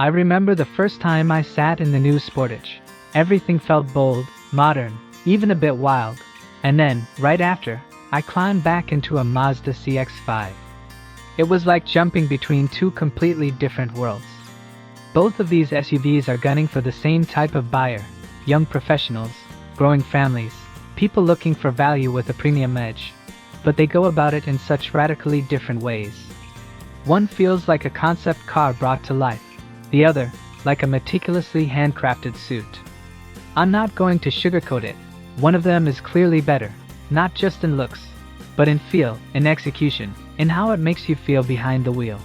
I remember the first time I sat in the new Sportage. Everything felt bold, modern, even a bit wild. And then, right after, I climbed back into a Mazda CX-5. It was like jumping between two completely different worlds. Both of these SUVs are gunning for the same type of buyer: young professionals, growing families, people looking for value with a premium edge. But they go about it in such radically different ways. One feels like a concept car brought to life, the other, like a meticulously handcrafted suit. I'm not going to sugarcoat it. One of them is clearly better, not just in looks, but in feel, in execution, in how it makes you feel behind the wheel.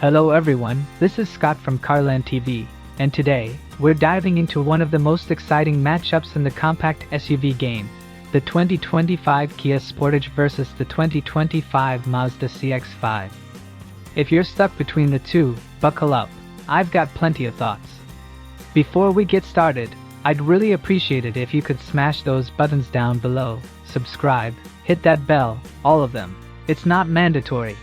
Hello everyone, this is Scott from Carland TV, and today, we're diving into one of the most exciting matchups in the compact SUV game, the 2025 Kia Sportage versus the 2025 Mazda CX-5. If you're stuck between the two, buckle up, I've got plenty of thoughts. Before we get started, I'd really appreciate it if you could smash those buttons down below, subscribe, hit that bell, all of them. It's not mandatory,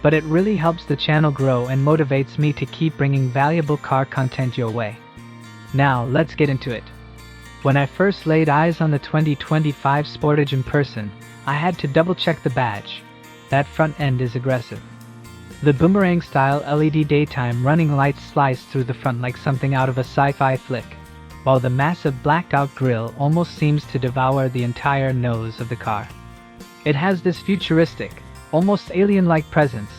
but it really helps the channel grow and motivates me to keep bringing valuable car content your way. Now, let's get into it. When I first laid eyes on the 2025 Sportage in person, I had to double-check the badge. That front end is aggressive. The boomerang-style LED daytime running lights slice through the front like something out of a sci-fi flick, while the massive blacked-out grille almost seems to devour the entire nose of the car. It has this futuristic, almost alien-like presence,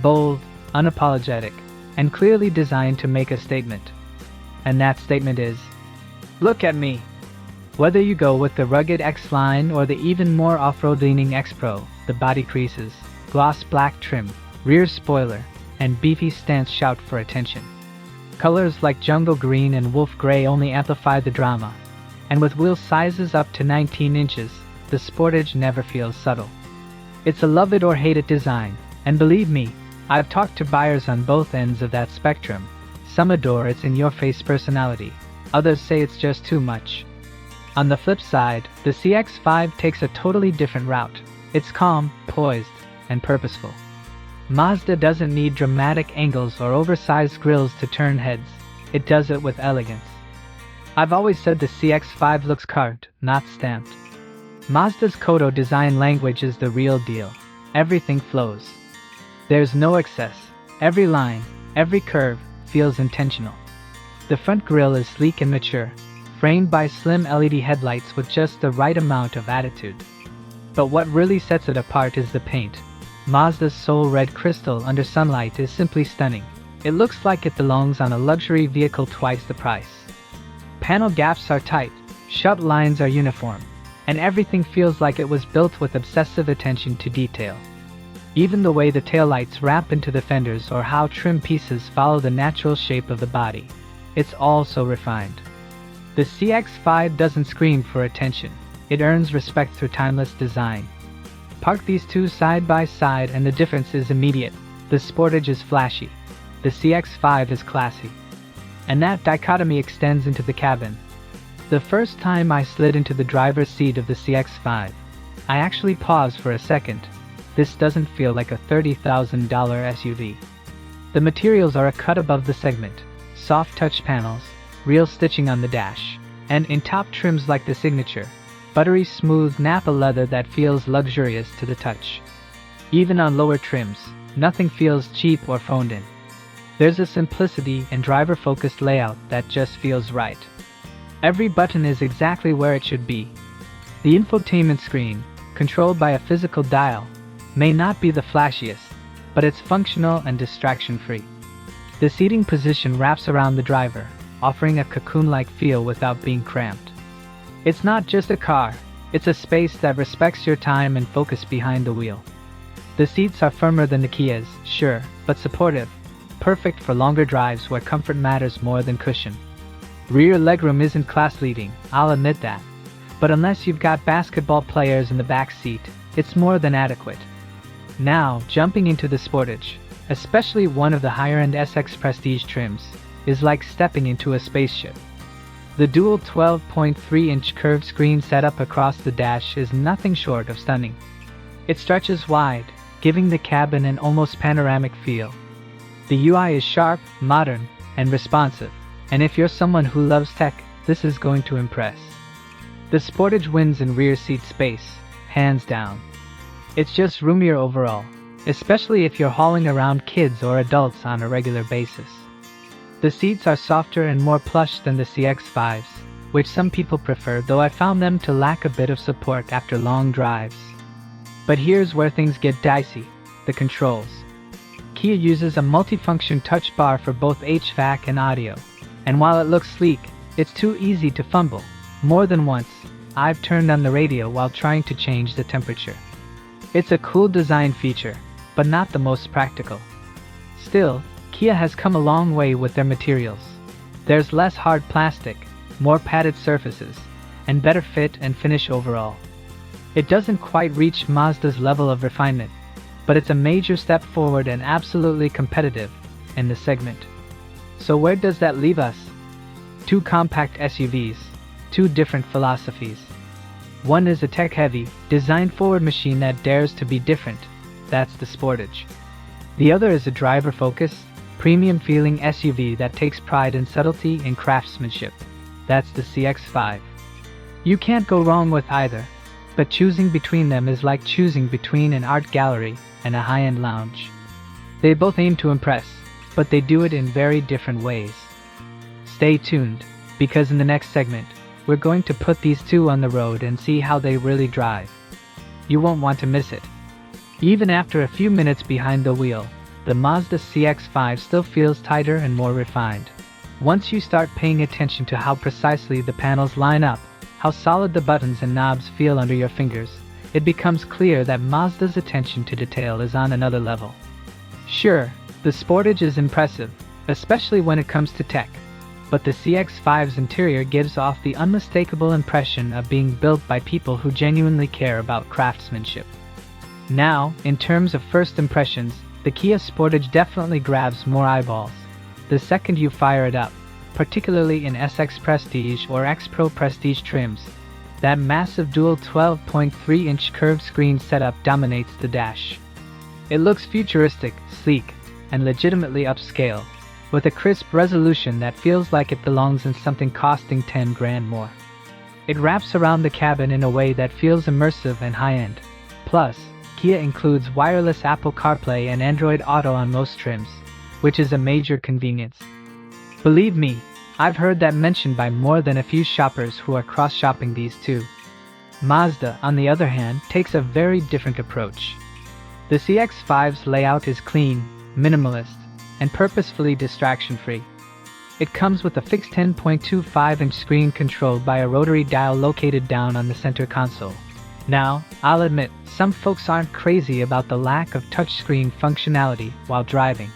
bold, unapologetic, and clearly designed to make a statement. And that statement is, look at me! Whether you go with the rugged X-Line or the even more off-road-leaning X-Pro, the body creases, gloss black trim, rear spoiler, and beefy stance shout for attention. Colors like jungle green and wolf gray only amplify the drama, and with wheel sizes up to 19 inches, the Sportage never feels subtle. It's a love it or hate it design, and believe me, I've talked to buyers on both ends of that spectrum. Some adore its in-your-face personality, others say it's just too much. On the flip side, the CX-5 takes a totally different route. It's calm, poised, and purposeful. Mazda doesn't need dramatic angles or oversized grilles to turn heads. It does it with elegance. I've always said the CX-5 looks carved, not stamped. Mazda's Kodo design language is the real deal. Everything flows. There's no excess. Every line, every curve, feels intentional. The front grille is sleek and mature, framed by slim LED headlights with just the right amount of attitude. But what really sets it apart is the paint. Mazda's Soul Red Crystal under sunlight is simply stunning. It looks like it belongs on a luxury vehicle twice the price. Panel gaps are tight, shut lines are uniform, and everything feels like it was built with obsessive attention to detail. Even the way the taillights wrap into the fenders or how trim pieces follow the natural shape of the body. It's all so refined. The CX-5 doesn't scream for attention. It earns respect through timeless design. Park these two side by side and the difference is immediate. The Sportage is flashy. The CX-5 is classy. And that dichotomy extends into the cabin. The first time I slid into the driver's seat of the CX-5, I actually paused for a second. This doesn't feel like a $30,000 SUV. The materials are a cut above the segment. Soft touch panels, real stitching on the dash, and in top trims like the Signature, buttery smooth Nappa leather that feels luxurious to the touch. Even on lower trims, nothing feels cheap or phoned in. There's a simplicity and driver-focused layout that just feels right. Every button is exactly where it should be. The infotainment screen, controlled by a physical dial, may not be the flashiest, but it's functional and distraction-free. The seating position wraps around the driver, offering a cocoon-like feel without being cramped. It's not just a car, it's a space that respects your time and focus behind the wheel. The seats are firmer than the Kia's, sure, but supportive, perfect for longer drives where comfort matters more than cushion. Rear legroom isn't class-leading, I'll admit that, but unless you've got basketball players in the back seat, it's more than adequate. Now, jumping into the Sportage, especially one of the higher-end SX Prestige trims, is like stepping into a spaceship. The dual 12.3-inch curved screen setup across the dash is nothing short of stunning. It stretches wide, giving the cabin an almost panoramic feel. The UI is sharp, modern, and responsive, and if you're someone who loves tech, this is going to impress. The Sportage wins in rear seat space, hands down. It's just roomier overall, especially if you're hauling around kids or adults on a regular basis. The seats are softer and more plush than the CX-5s, which some people prefer, though I found them to lack a bit of support after long drives. But here's where things get dicey: the controls. Kia uses a multifunction touch bar for both HVAC and audio, and while it looks sleek, it's too easy to fumble. More than once, I've turned on the radio while trying to change the temperature. It's a cool design feature, but not the most practical. Still, Kia has come a long way with their materials. There's less hard plastic, more padded surfaces, and better fit and finish overall. It doesn't quite reach Mazda's level of refinement, but it's a major step forward and absolutely competitive in the segment. So where does that leave us? Two compact SUVs, two different philosophies. One is a tech-heavy, design-forward machine that dares to be different. That's the Sportage. The other is a driver-focused, premium-feeling SUV that takes pride in subtlety and craftsmanship. That's the CX-5. You can't go wrong with either, but choosing between them is like choosing between an art gallery and a high-end lounge. They both aim to impress, but they do it in very different ways. Stay tuned, because in the next segment, we're going to put these two on the road and see how they really drive. You won't want to miss it. Even after a few minutes behind the wheel, the Mazda CX-5 still feels tighter and more refined. Once you start paying attention to how precisely the panels line up, how solid the buttons and knobs feel under your fingers, it becomes clear that Mazda's attention to detail is on another level. Sure, the Sportage is impressive, especially when it comes to tech, but the CX-5's interior gives off the unmistakable impression of being built by people who genuinely care about craftsmanship. Now, in terms of first impressions, the Kia Sportage definitely grabs more eyeballs the second you fire it up, particularly in SX Prestige or X Pro Prestige trims. That massive dual 12.3-inch curved screen setup dominates the dash. It looks futuristic, sleek, and legitimately upscale, with a crisp resolution that feels like it belongs in something costing 10 grand more. It wraps around the cabin in a way that feels immersive and high-end. Plus, Kia includes wireless Apple CarPlay and Android Auto on most trims, which is a major convenience. Believe me, I've heard that mentioned by more than a few shoppers who are cross-shopping these two. Mazda, on the other hand, takes a very different approach. The CX-5's layout is clean, minimalist, and purposefully distraction-free. It comes with a fixed 10.25-inch screen controlled by a rotary dial located down on the center console. Now, I'll admit, some folks aren't crazy about the lack of touchscreen functionality while driving.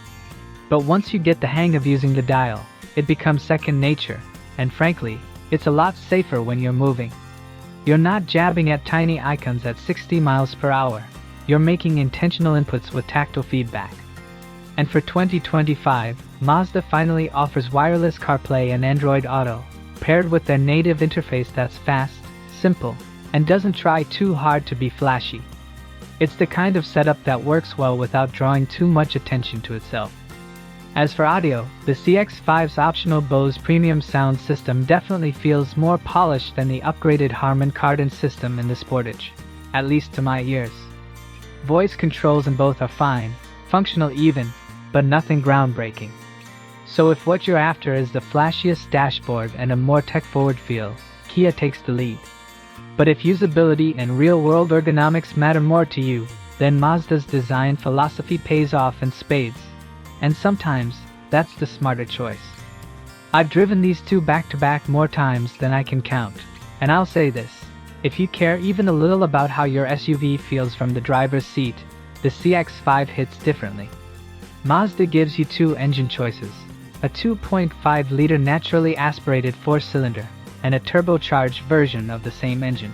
But once you get the hang of using the dial, it becomes second nature, and frankly, it's a lot safer when you're moving. You're not jabbing at tiny icons at 60 miles per hour. You're making intentional inputs with tactile feedback. And for 2025, Mazda finally offers wireless CarPlay and Android Auto, paired with their native interface that's fast, simple, and doesn't try too hard to be flashy. It's the kind of setup that works well without drawing too much attention to itself. As for audio, the CX-5's optional Bose premium sound system definitely feels more polished than the upgraded Harman Kardon system in the Sportage, at least to my ears. Voice controls in both are fine, functional even, but nothing groundbreaking. So if what you're after is the flashiest dashboard and a more tech-forward feel, Kia takes the lead. But if usability and real-world ergonomics matter more to you, then Mazda's design philosophy pays off in spades. And sometimes, that's the smarter choice. I've driven these two back-to-back more times than I can count, and I'll say this: if you care even a little about how your SUV feels from the driver's seat, the CX-5 hits differently. Mazda gives you two engine choices, a 2.5-liter naturally aspirated 4-cylinder, and a turbocharged version of the same engine.